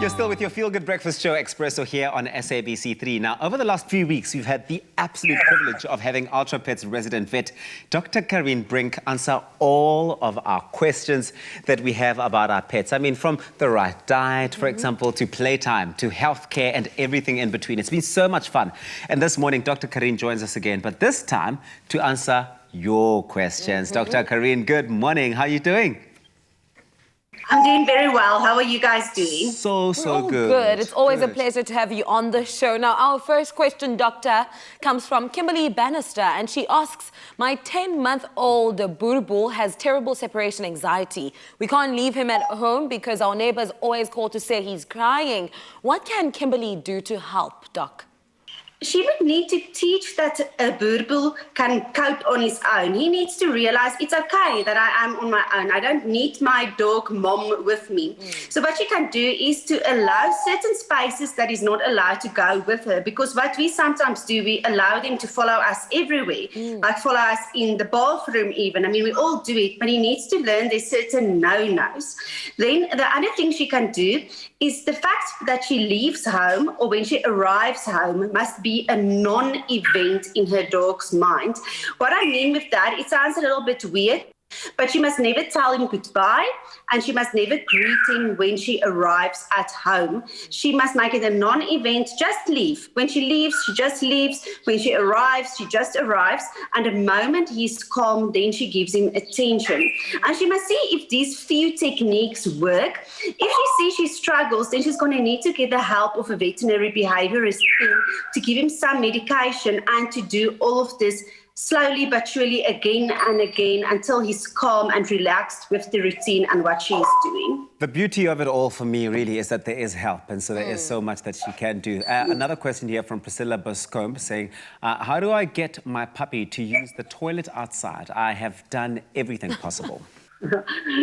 You're still with your Feel Good Breakfast Show Expresso here on SABC3. Now, over the last few weeks, we've had the absolute privilege of having Ultra Pet's resident vet, Dr. Karien Brink, answer all of our questions that we have about our pets. I mean, from the right diet, for example, to playtime, to healthcare and everything in between. It's been so much fun. And this morning, Dr. Karien joins us again, but this time to answer your questions. Dr. Karien, good morning. How are you doing? I'm doing very well. How are you guys doing? So good. Good. It's always a pleasure to have you on the show. Now, our first question, Doctor, comes from Kimberly Bannister, and she asks, my 10-month-old Burbu has terrible separation anxiety. We can't leave him at home because our neighbors always call to say he's crying. What can Kimberly do to help, Doc? She would need to teach that a Burbu can cope on his own. He needs to realize it's okay that I am on my own. I don't need my dog mom with me. So what she can do is to allow certain spaces that he's not allowed to go with her, because what we sometimes do, we allow them to follow us everywhere, like follow us in the bathroom even. I mean, we all do it, but he needs to learn there's certain no-nos. Then the other thing she can do is the fact that she leaves home or when she arrives home must be a non-event in her dog's mind. What I mean with that, it sounds a little bit weird, but she must never tell him goodbye and she must never greet him when she arrives at home. She must make it a non-event, just leave. When she leaves, she just leaves. When she arrives, she just arrives. And the moment he's calm, then she gives him attention. And she must see if these few techniques work. If she sees she struggles, then she's going to need to get the help of a veterinary behaviorist to give him some medication and to do all of this slowly but surely again and again until he's calm and relaxed with the routine and what she's doing. The beauty of it all for me really is that there is help, and so there is so much that she can do. Another question here from Priscilla Buscombe saying, how do I get my puppy to use the toilet outside? I have done everything possible.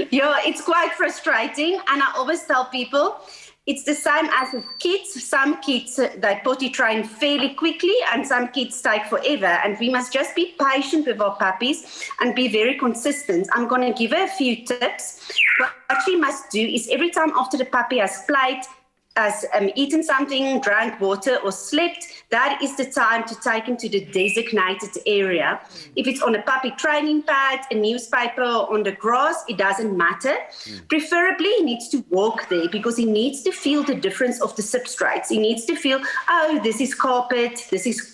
Yeah, it's quite frustrating, and I always tell people it's the same as with kids. Some kids, they potty train fairly quickly and some kids take forever. And we must just be patient with our puppies and be very consistent. I'm going to give her a few tips. What she must do is every time after the puppy has played, has eaten something, drank water or slept, that is the time to take him to the designated area. If it's on a puppy training pad, a newspaper, or on the grass, it doesn't matter. Preferably, he needs to walk there because he needs to feel the difference of the substrates. He needs to feel, oh, this is carpet, this is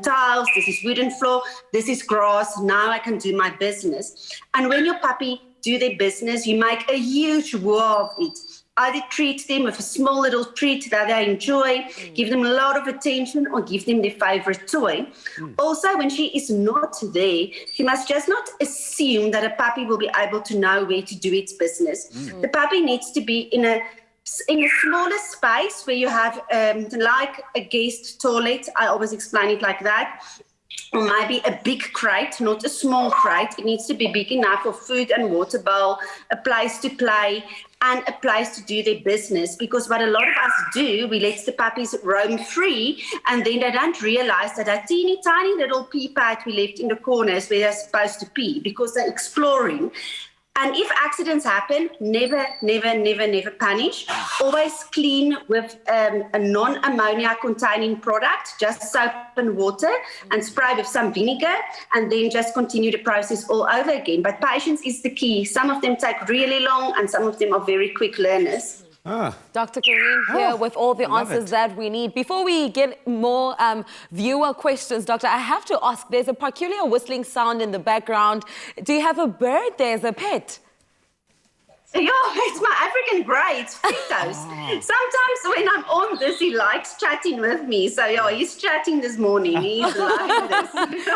tiles, this is wooden floor, this is grass, now I can do my business. And when your puppy do their business, you make a huge wow of it. Either treat them with a small little treat that they enjoy, give them a lot of attention, or give them their favorite toy. Also, when she is not there, she must just not assume that a puppy will be able to know where to do its business. The puppy needs to be in a smaller space where you have like a guest toilet. I always explain it like that. Or maybe a big crate, not a small crate. It needs to be big enough for food and water bowl, a place to play, and a place to do their business. Because what a lot of us do, we let the puppies roam free, and then they don't realize that that teeny tiny little pee pad we left in the corners where they're supposed to pee, because they're exploring. And if accidents happen, never punish. Always clean with a non-ammonia containing product, just soap and water, and spray with some vinegar, and then just continue the process all over again. But patience is the key. Some of them take really long, and some of them are very quick learners. Dr. Karien here with all the answers that we need. Before we get more viewer questions, Doctor, I have to ask, there's a peculiar whistling sound in the background. Do you have a bird there as a pet? Yeah, it's my African grey. It's Fritos. Sometimes when I'm on this, he likes chatting with me. So yeah, he's chatting this morning. He's loving this.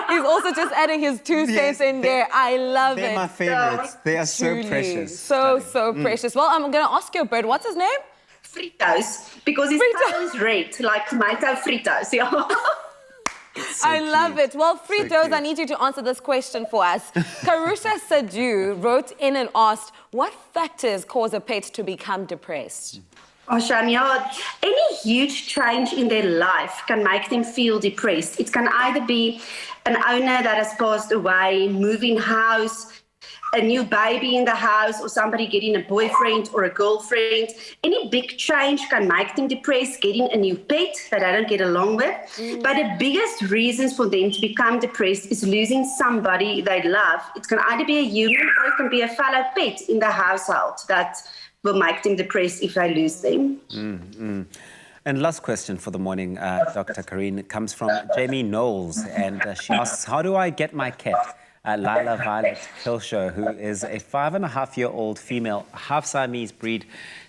He's also just adding his 2 cents in there. I love it. They're my favorites. They are so precious. So precious. Well, I'm going to ask your bird, what's his name? Fritos, because his tail is red, like tomato Fritos. Yeah. I love it. Well, Fritos, I need you to answer this question for us. Karusha Sadu wrote in and asked, what factors cause a pet to become depressed? Oh, Shania, any huge change in their life can make them feel depressed. It can either be an owner that has passed away, moving house, a new baby in the house or somebody getting a boyfriend or a girlfriend. Any big change can make them depressed, getting a new pet that they don't get along with. But the biggest reasons for them to become depressed is losing somebody they love. It can either be a human or it can be a fellow pet in the household that will make them depressed if they lose them. And last question for the morning, Dr. Karien, comes from Jamie Knowles, and she asks, how do I get my cat, Lila Violet Kilshaw, who is a 5.5-year-old female half-Siamese breed,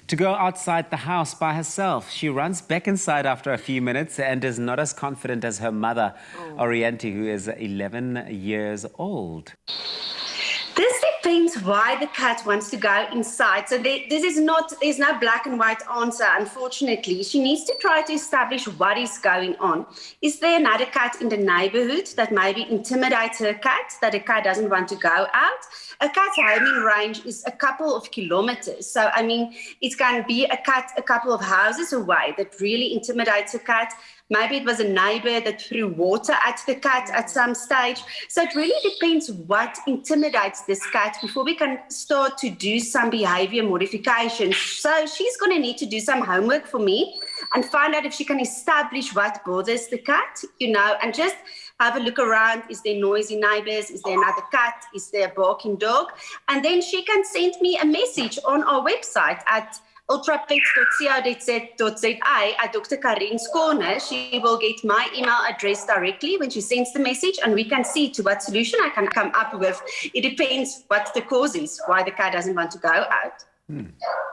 to go outside the house by herself? She runs back inside after a few minutes and is not as confident as her mother, Oriente, who is 11 years old. This depends why the cat wants to go inside. So there's no black and white answer, unfortunately. She needs to try to establish what is going on. Is there another cat in the neighborhood that maybe intimidates her cat, that the cat doesn't want to go out? A cat's homing range is a couple of kilometers. So, I mean, it can be a cat a couple of houses away that really intimidates a cat. Maybe it was a neighbor that threw water at the cat at some stage. So it really depends what intimidates this cat before we can start to do some behavior modifications. So she's going to need to do some homework for me and find out if she can establish what bothers the cat, and just have a look around. Is there noisy neighbors? Is there another cat? Is there a barking dog? And then she can send me a message on our website at ultrapets.co.za at Dr. Karien's Corner. She will get my email address directly when she sends the message, and we can see to what solution I can come up with. It depends what the cause is, why the cat doesn't want to go out.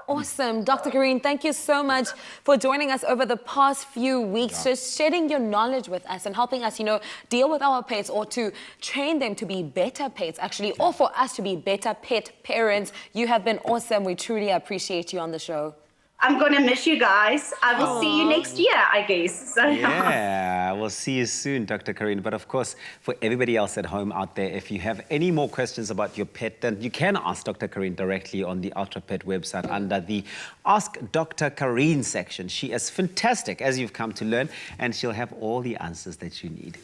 Awesome. Dr. Karien, thank you so much for joining us over the past few weeks, just sharing your knowledge with us and helping us, deal with our pets, or to train them to be better pets, actually, or for us to be better pet parents. You have been awesome. We truly appreciate you on the show. I'm going to miss you guys. I will see you next year, I guess. So, Yeah, we'll see you soon, Dr. Karien. But of course, for everybody else at home out there, if you have any more questions about your pet, then you can ask Dr. Karien directly on the Ultra Pet website under the Ask Dr. Karien section. She is fantastic, as you've come to learn, and she'll have all the answers that you need.